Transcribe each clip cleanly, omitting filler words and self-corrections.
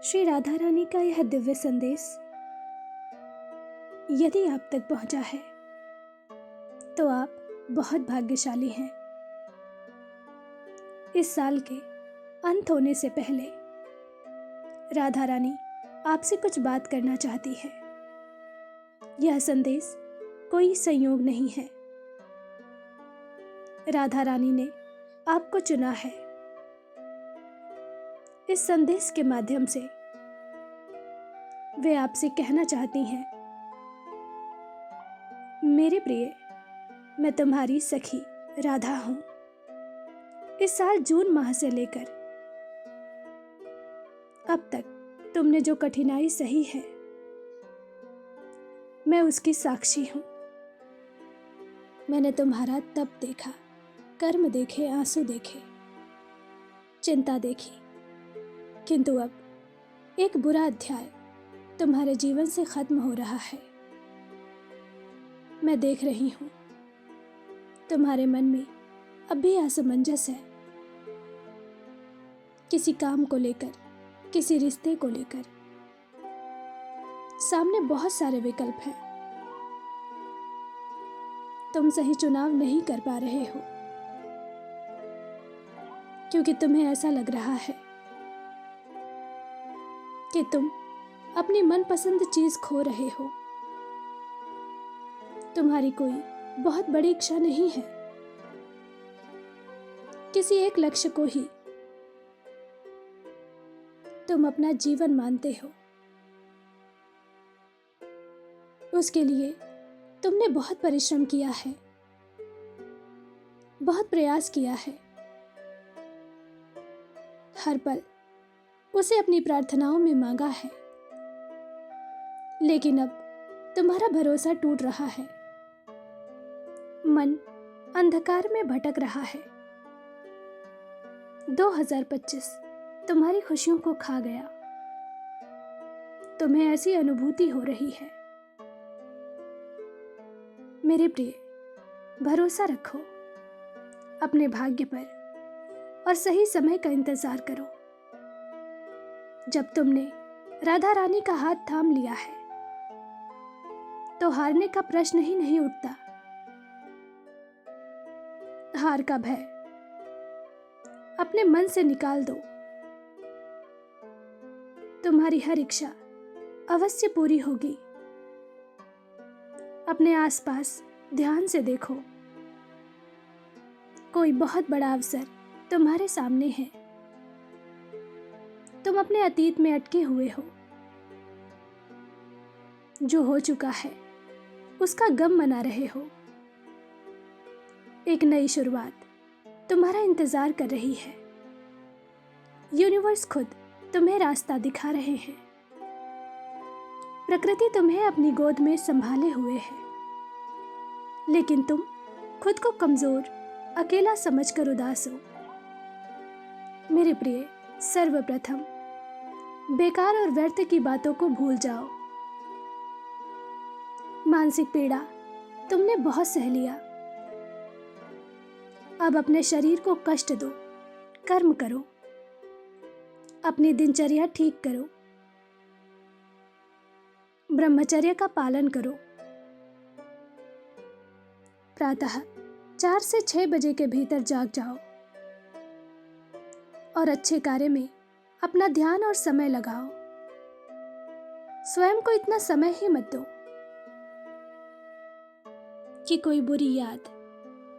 श्री राधा रानी का यह दिव्य संदेश यदि आप तक पहुंचा है तो आप बहुत भाग्यशाली हैं। इस साल के अंत होने से पहले राधा रानी आपसे कुछ बात करना चाहती है। यह संदेश कोई संयोग नहीं है। राधा रानी ने आपको चुना है। इस संदेश के माध्यम से वे आपसे कहना चाहती हैं, मेरे प्रिय, मैं तुम्हारी सखी राधा हूं। इस साल जून माह से लेकर अब तक तुमने जो कठिनाई सही है, मैं उसकी साक्षी हूं। मैंने तुम्हारा तप देखा, कर्म देखे, आंसू देखे, चिंता देखी, किंतु अब एक बुरा अध्याय तुम्हारे जीवन से खत्म हो रहा है। मैं देख रही हूं तुम्हारे मन में अब भी असमंजस है, किसी काम को लेकर, किसी रिश्ते को लेकर। सामने बहुत सारे विकल्प हैं। तुम सही चुनाव नहीं कर पा रहे हो क्योंकि तुम्हें ऐसा लग रहा है कि तुम अपनी मनपसंद चीज खो रहे हो। तुम्हारी कोई बहुत बड़ी इच्छा नहीं है, किसी एक लक्ष्य को ही तुम अपना जीवन मानते हो। उसके लिए तुमने बहुत परिश्रम किया है, बहुत प्रयास किया है। हर पल उसे अपनी प्रार्थनाओं में मांगा है, लेकिन अब तुम्हारा भरोसा टूट रहा है। मन अंधकार में भटक रहा है। 2025 तुम्हारी खुशियों को खा गया। तुम्हें ऐसी अनुभूति हो रही है। मेरे प्रिय, भरोसा रखो अपने भाग्य पर और सही समय का इंतजार करो। जब तुमने राधा रानी का हाथ थाम लिया है तो हारने का प्रश्न ही नहीं उठता। हार का भय अपने मन से निकाल दो। तुम्हारी हर इच्छा अवश्य पूरी होगी। अपने आसपास ध्यान से देखो। कोई बहुत बड़ा अवसर तुम्हारे सामने है। तुम अपने अतीत में अटके हुए हो। जो हो चुका है उसका गम मना रहे हो। एक नई शुरुआत तुम्हारा इंतजार कर रही है। यूनिवर्स खुद तुम्हें रास्ता दिखा रहे हैं। प्रकृति तुम्हें अपनी गोद में संभाले हुए है, लेकिन तुम खुद को कमजोर, अकेला समझकर उदास हो। मेरे प्रिय, सर्वप्रथम बेकार और व्यर्थ की बातों को भूल जाओ। मानसिक पीड़ा तुमने बहुत सह लिया। अब अपने शरीर को कष्ट दो, कर्म करो, अपनी दिनचर्या ठीक करो, ब्रह्मचर्य का पालन करो। प्रातः 4 से 6 बजे के भीतर जाग जाओ और अच्छे कार्य में अपना ध्यान और समय लगाओ। स्वयं को इतना समय ही मत दो कि कोई बुरी याद,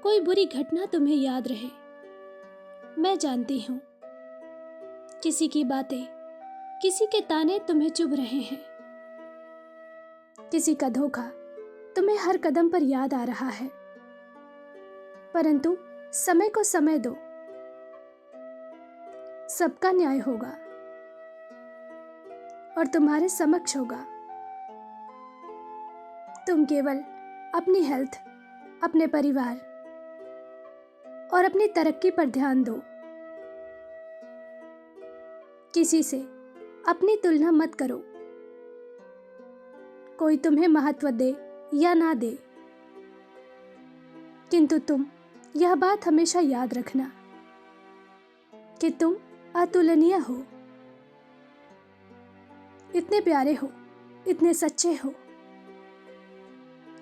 कोई बुरी घटना तुम्हें याद रहे। मैं जानती हूं किसी की बातें, किसी के ताने तुम्हें चुभ रहे हैं। किसी का धोखा तुम्हें हर कदम पर याद आ रहा है, परंतु समय को समय दो। सबका न्याय होगा और तुम्हारे समक्ष होगा। तुम केवल अपनी हेल्थ, अपने परिवार और अपनी तरक्की पर ध्यान दो। किसी से अपनी तुलना मत करो। कोई तुम्हें महत्व दे या ना दे, किंतु तुम यह बात हमेशा याद रखना कि तुम अतुलनीय हो। इतने प्यारे हो, इतने सच्चे हो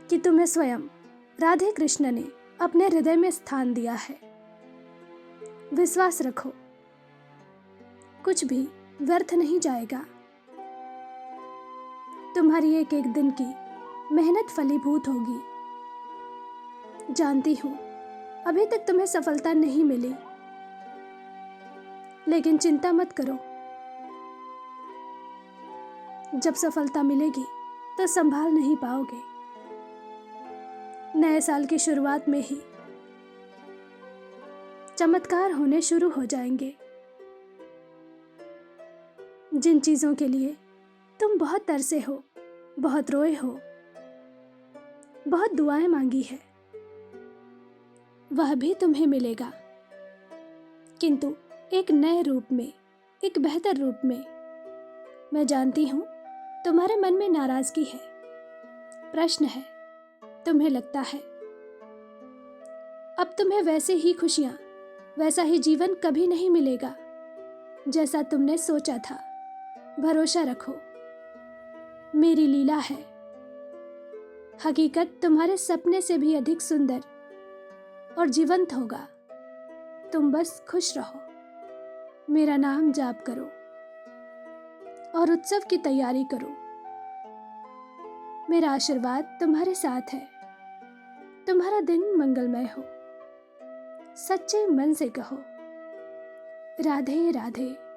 कि तुम्हें स्वयं राधे कृष्ण ने अपने हृदय में स्थान दिया है। विश्वास रखो, कुछ भी व्यर्थ नहीं जाएगा। तुम्हारी एक एक दिन की मेहनत फलीभूत होगी। जानती हूँ अभी तक तुम्हें सफलता नहीं मिली, लेकिन चिंता मत करो। जब सफलता मिलेगी तो संभाल नहीं पाओगे। नए साल की शुरुआत में ही चमत्कार होने शुरू हो जाएंगे। जिन चीजों के लिए तुम बहुत तरसे हो, बहुत रोए हो, बहुत दुआएं मांगी है, वह भी तुम्हें मिलेगा, किंतु एक नए रूप में, एक बेहतर रूप में। मैं जानती हूं तुम्हारे मन में नाराजगी है, प्रश्न है, तुम्हें लगता है अब तुम्हें वैसे ही खुशियां, वैसा ही जीवन कभी नहीं मिलेगा जैसा तुमने सोचा था। भरोसा रखो, मेरी लीला है। हकीकत तुम्हारे सपने से भी अधिक सुंदर और जीवंत होगा। तुम बस खुश रहो, मेरा नाम जाप करो और उत्सव की तैयारी करो। मेरा आशीर्वाद तुम्हारे साथ है। तुम्हारा दिन मंगलमय हो। सच्चे मन से कहो, राधे राधे।